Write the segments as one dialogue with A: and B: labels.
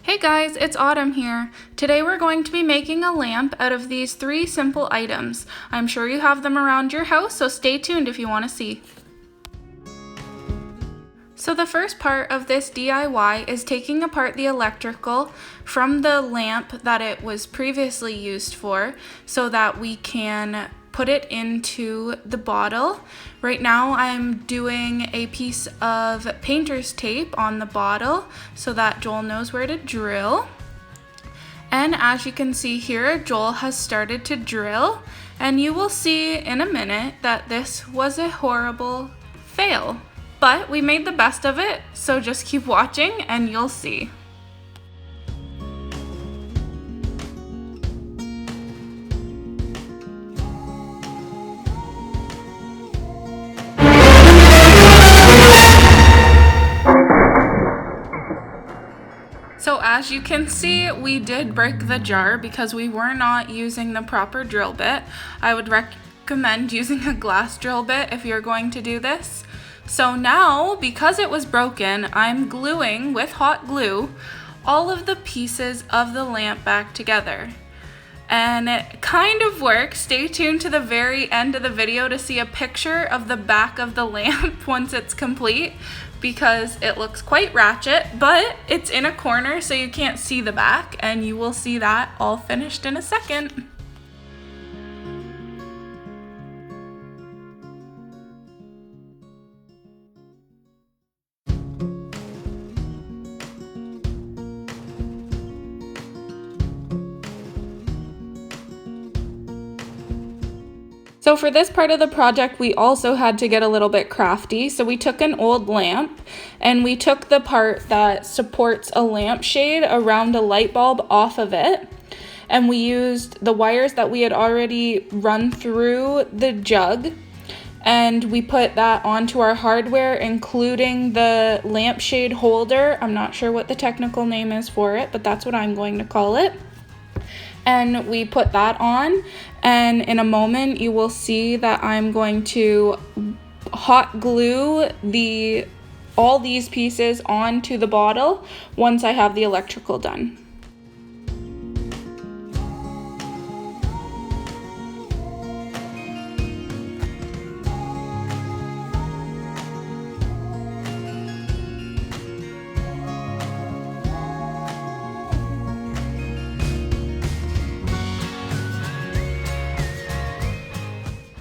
A: Hey guys, it's Autumn here. Today we're going to be making a lamp out of these 3 simple items. I'm sure you have them around your house, so stay tuned if you want to see. So the first part of this DIY is taking apart the electrical from the lamp that it was previously used for so that we can put it into the bottle. Right now I'm doing a piece of painter's tape on the bottle so that Joel knows where to drill. And as you can see here, Joel has started to drill, and you will see in a minute that this was a horrible fail. But we made the best of it, so just keep watching and you'll see. So as you can see, we did break the jar because we were not using the proper drill bit. I would recommend using a glass drill bit if you're going to do this. So now, because it was broken, I'm gluing with hot glue all of the pieces of the lamp back together. And it kind of works. Stay tuned to the very end of the video to see a picture of the back of the lamp once it's complete, because it looks quite ratchet, but it's in a corner so you can't see the back, and you will see that all finished in a second. So for this part of the project, we also had to get a little bit crafty. So we took an old lamp and we took the part that supports a lampshade around a light bulb off of it. And we used the wires that we had already run through the jug, and we put that onto our hardware, including the lampshade holder. I'm not sure what the technical name is for it, but that's what I'm going to call it. And we put that on, and in a moment you will see that I'm going to hot glue all these pieces onto the bottle once I have the electrical done.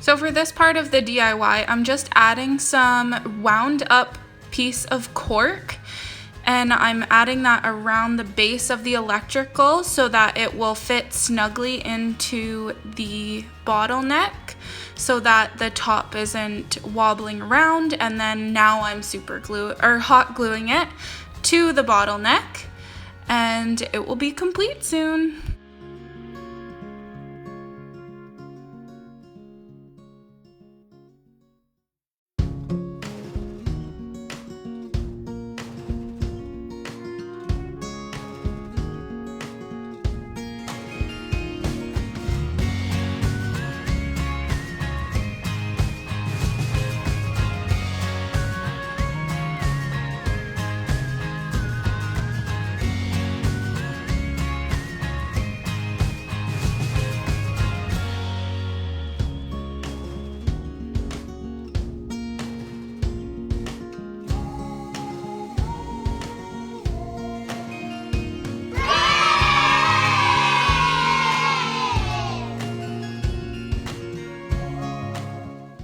A: So for this part of the DIY, I'm just adding some wound up piece of cork, and I'm adding that around the base of the electrical so that it will fit snugly into the bottleneck so that the top isn't wobbling around. And then now I'm hot gluing it to the bottleneck, and it will be complete soon.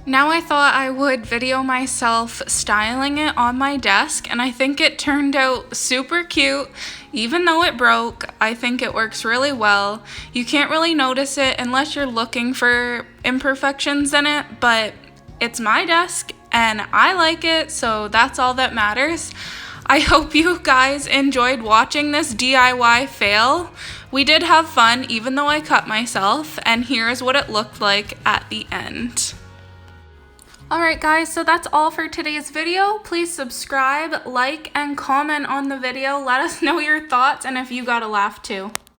A: Now I thought I would video myself styling it on my desk, and I think it turned out super cute. Even though it broke, I think it works really well. You can't really notice it unless you're looking for imperfections in it, but it's my desk and I like it, so that's all that matters. I hope you guys enjoyed watching this DIY fail. We did have fun even though I cut myself, and here's what it looked like at the end. Alright guys, so that's all for today's video. Please subscribe, like, and comment on the video. Let us know your thoughts and if you got a laugh too.